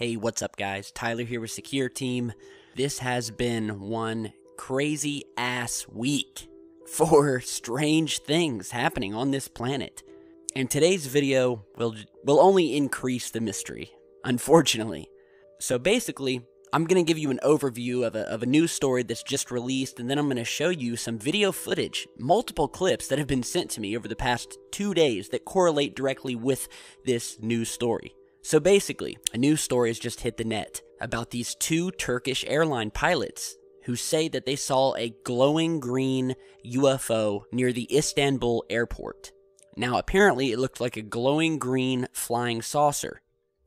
Hey, what's up guys? Tyler here with Secure Team. This has been one crazy ass week for strange things happening on this planet. And today's video will only increase the mystery, unfortunately. So basically, I'm going to give you an overview of a news story that's just released, and then I'm going to show you some video footage, multiple clips that have been sent to me over the past 2 days that correlate directly with this news story. So basically, a news story has just hit the net about these two Turkish airline pilots who say that they saw a glowing green UFO near the Istanbul airport. Now, apparently, it looked like a glowing green flying saucer,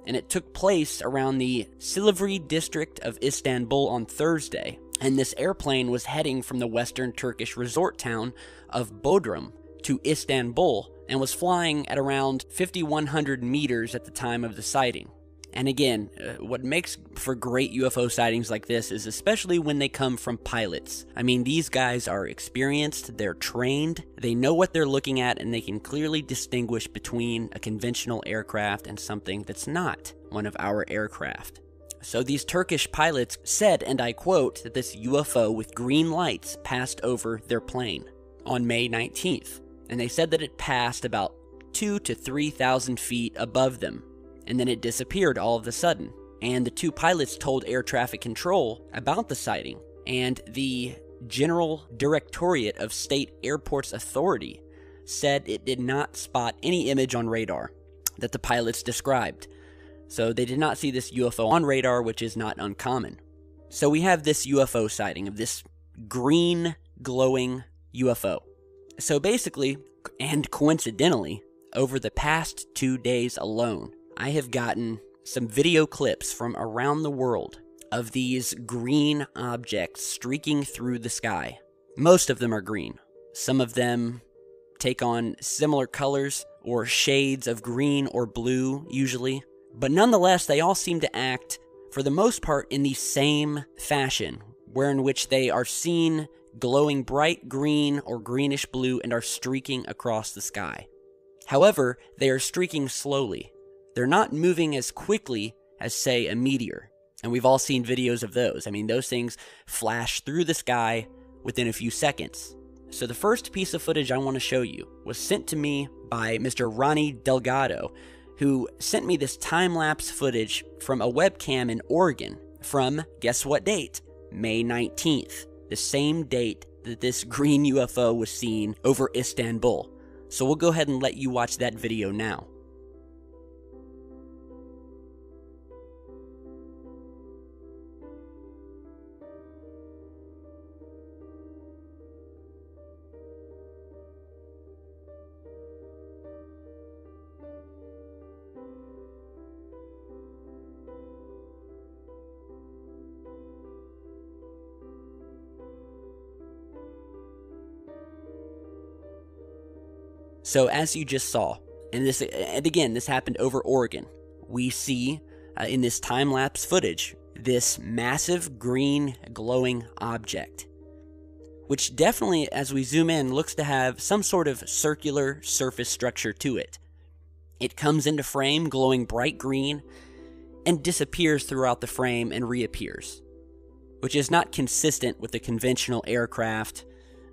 and it took place around the Silivri district of Istanbul on Thursday, and this airplane was heading from the western Turkish resort town of Bodrum to Istanbul, and was flying at around 5,100 meters at the time of the sighting. And again, what makes for great UFO sightings like this is especially when they come from pilots. I mean, these guys are experienced, they're trained, they know what they're looking at, and they can clearly distinguish between a conventional aircraft and something that's not one of our aircraft. So these Turkish pilots said, and I quote, that this UFO with green lights passed over their plane on May 19th. And they said that it passed about 2,000 to 3,000 feet above them, and then it disappeared all of a sudden. And the two pilots told air traffic control about the sighting, and the General Directorate of State Airports Authority said it did not spot any image on radar that the pilots described. So they did not see this UFO on radar, which is not uncommon. So we have this UFO sighting of this green glowing UFO. So basically, and coincidentally, over the past 2 days alone, I have gotten some video clips from around the world of these green objects streaking through the sky. Most of them are green. Some of them take on similar colors or shades of green or blue, usually. But nonetheless, they all seem to act, for the most part, in the same fashion, wherein which they are seen glowing bright green or greenish blue and are streaking across the sky. However, they are streaking slowly. They're not moving as quickly as, say, a meteor. And we've all seen videos of those. I mean, those things flash through the sky within a few seconds. So the first piece of footage I want to show you was sent to me by Mr. Ronnie Delgado, who sent me this time-lapse footage from a webcam in Oregon from, guess what date? May 19th. The same date that this green UFO was seen over Istanbul. So we'll go ahead and let you watch that video now. So as you just saw, and again, this happened over Oregon, we see in this time-lapse footage this massive green glowing object, which definitely, as we zoom in, looks to have some sort of circular surface structure to it. It comes into frame glowing bright green and disappears throughout the frame and reappears, which is not consistent with the conventional aircraft,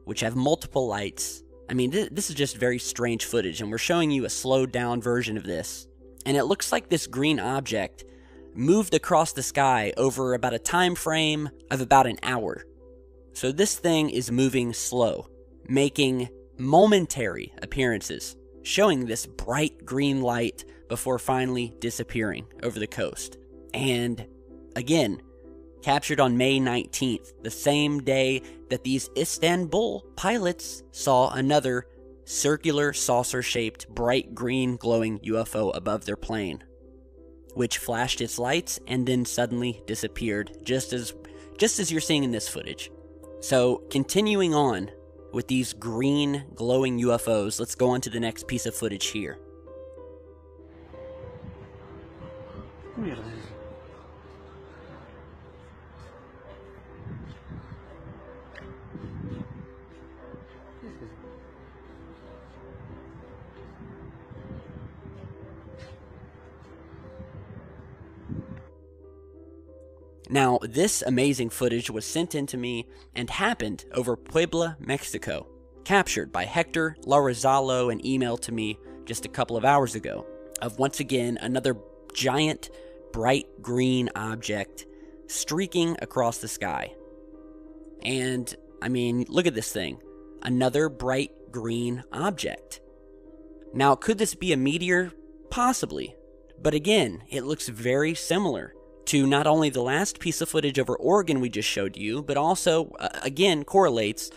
which have multiple lights. I mean, this is just very strange footage, and we're showing you a slowed down version of this. And it looks like this green object moved across the sky over about a time frame of about an hour. So this thing is moving slow, making momentary appearances, showing this bright green light before finally disappearing over the coast. And again, captured on May 19th, the same day that these Istanbul pilots saw another circular saucer-shaped bright green glowing UFO above their plane, which flashed its lights and then suddenly disappeared, just as you're seeing in this footage. So continuing on with these green glowing UFOs, let's go on to the next piece of footage here. Now, this amazing footage was sent in to me and happened over Puebla, Mexico, captured by Hector Larazalo and emailed to me just a couple of hours ago, of once again another giant bright green object streaking across the sky. And I mean, look at this thing, another bright green object. Now, could this be a meteor? Possibly, but again, it looks very similar to not only the last piece of footage over Oregon we just showed you, but also, again, correlates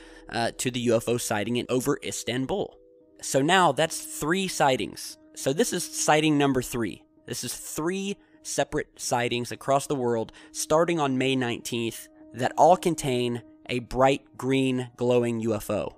to the UFO sighting over Istanbul. So now that's 3 sightings. So this is sighting number 3. This is 3 separate sightings across the world starting on May 19th that all contain a bright green glowing UFO.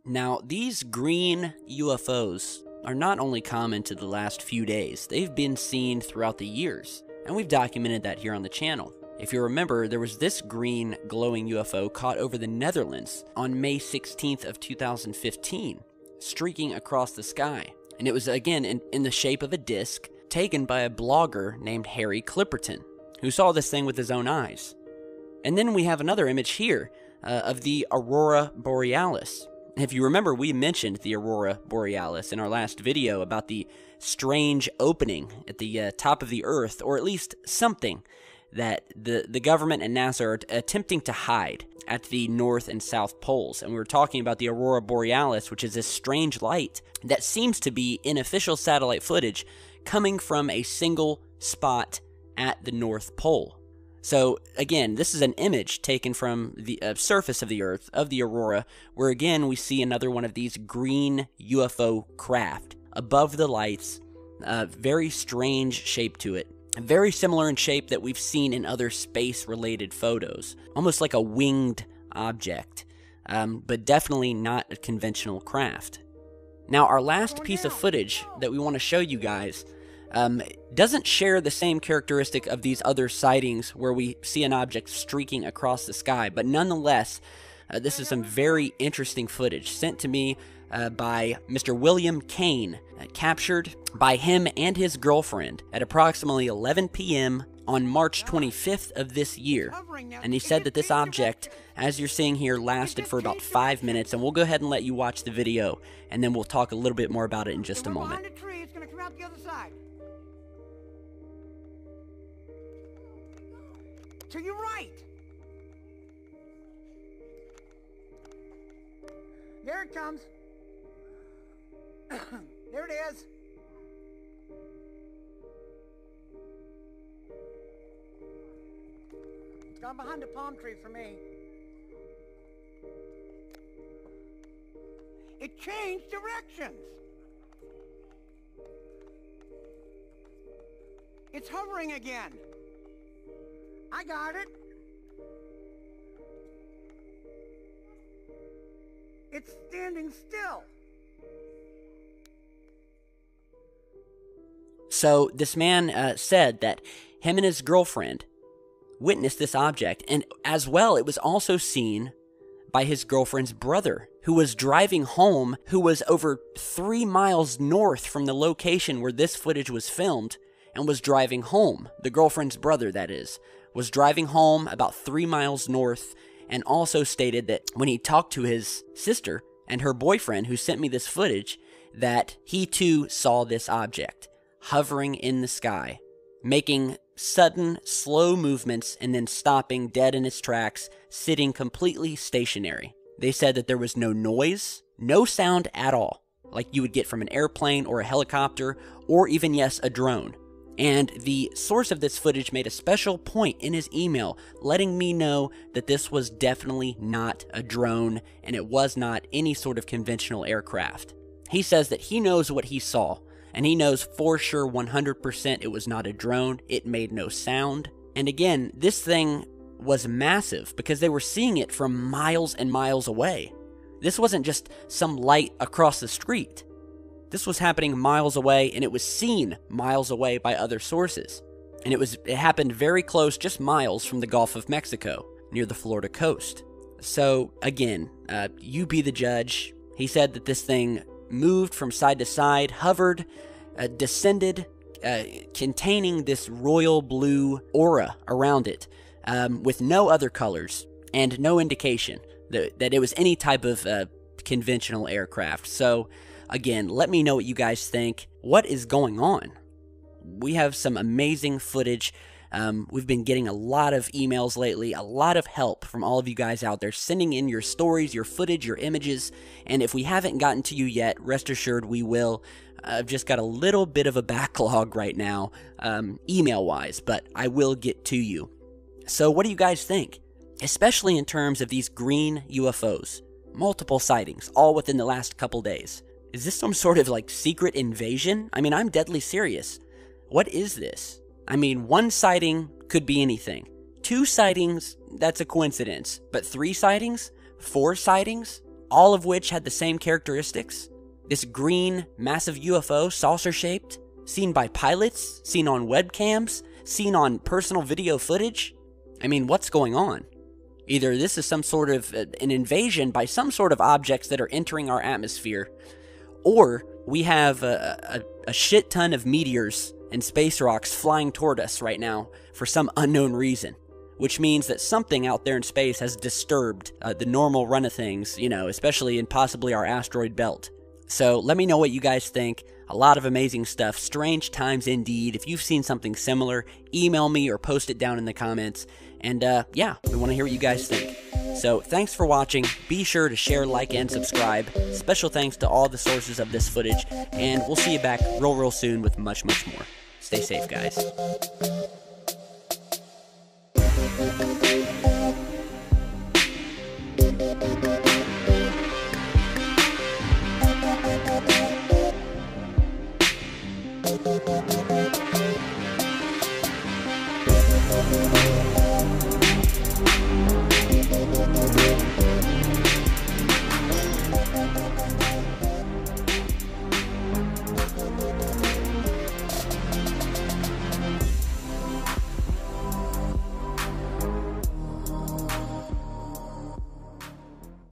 Now, these green UFOs are not only common to the last few days, they've been seen throughout the years. And we've documented that here on the channel. If you remember, there was this green glowing UFO caught over the Netherlands on May 16th of 2015, streaking across the sky. And it was, again, in the shape of a disc, taken by a blogger named Harry Clipperton, who saw this thing with his own eyes. And then we have another image here of the Aurora Borealis. If you remember, we mentioned the Aurora Borealis in our last video about the strange opening at the top of the Earth, or at least something that the government and NASA are attempting to hide at the North and South Poles. And we were talking about the Aurora Borealis, which is this strange light that seems to be in official satellite footage coming from a single spot at the North Pole. So, again, this is an image taken from the surface of the Earth, of the Aurora, where, again, we see another one of these green UFO craft above the lights. Very strange shape to it. Very similar in shape that we've seen in other space-related photos. Almost like a winged object, but definitely not a conventional craft. Now, our last piece of footage that we want to show you guys doesn't share the same characteristic of these other sightings where we see an object streaking across the sky, but nonetheless, this is some very interesting footage sent to me by Mr. William Kane, captured by him and his girlfriend at approximately 11 p.m. on March 25th of this year. And he said that this object, as you're seeing here, lasted for about 5 minutes, and we'll go ahead and let you watch the video, and then we'll talk a little bit more about it in just a moment. To your right. There it comes. There it is. It's gone behind the palm tree for me. It changed directions. It's hovering again. I got it. It's standing still. So this man said that him and his girlfriend witnessed this object, and as well, it was also seen by his girlfriend's brother, who was driving home, who was over 3 miles north from the location where this footage was filmed, and was driving home. The girlfriend's brother, that is, was driving home about 3 miles north, and also stated that when he talked to his sister and her boyfriend who sent me this footage, that he too saw this object hovering in the sky, making sudden, slow movements and then stopping dead in its tracks, sitting completely stationary. They said that there was no noise, no sound at all, like you would get from an airplane or a helicopter, or even, yes, a drone. And the source of this footage made a special point in his email letting me know that this was definitely not a drone and it was not any sort of conventional aircraft. He says that he knows what he saw, and he knows for sure 100% it was not a drone, it made no sound. And again, this thing was massive because they were seeing it from miles and miles away. This wasn't just some light across the street. This was happening miles away, and it was seen miles away by other sources. And it happened very close, just miles from the Gulf of Mexico, near the Florida coast. So, again, you be the judge. He said that this thing moved from side to side, hovered, descended, containing this royal blue aura around it. with no other colors and no indication that it was any type of conventional aircraft. So, again, let me know what you guys think. What is going on? We have some amazing footage. We've been getting a lot of emails lately, a lot of help from all of you guys out there sending in your stories, your footage, your images, and if we haven't gotten to you yet, rest assured we will. I've just got a little bit of a backlog right now, email-wise, but I will get to you. So what do you guys think? Especially in terms of these green UFOs. Multiple sightings, all within the last couple days. Is this some sort of like secret invasion? I mean, I'm deadly serious. What is this? I mean, one sighting could be anything. 2 sightings, that's a coincidence. But 3 sightings? 4 sightings? All of which had the same characteristics? This green, massive UFO, saucer-shaped, seen by pilots, seen on webcams, seen on personal video footage? I mean, what's going on? Either this is some sort of an invasion by some sort of objects that are entering our atmosphere, or we have a shit ton of meteors and space rocks flying toward us right now for some unknown reason, which means that something out there in space has disturbed the normal run of things, you know, especially in possibly our asteroid belt. So let me know what you guys think. A lot of amazing stuff. Strange times indeed. If you've seen something similar, email me or post it down in the comments. And yeah, we want to hear what you guys think. So thanks for watching. Be sure to share, like, and subscribe. Special thanks to all the sources of this footage. And we'll see you back real soon with much more. Stay safe, guys. Thank you.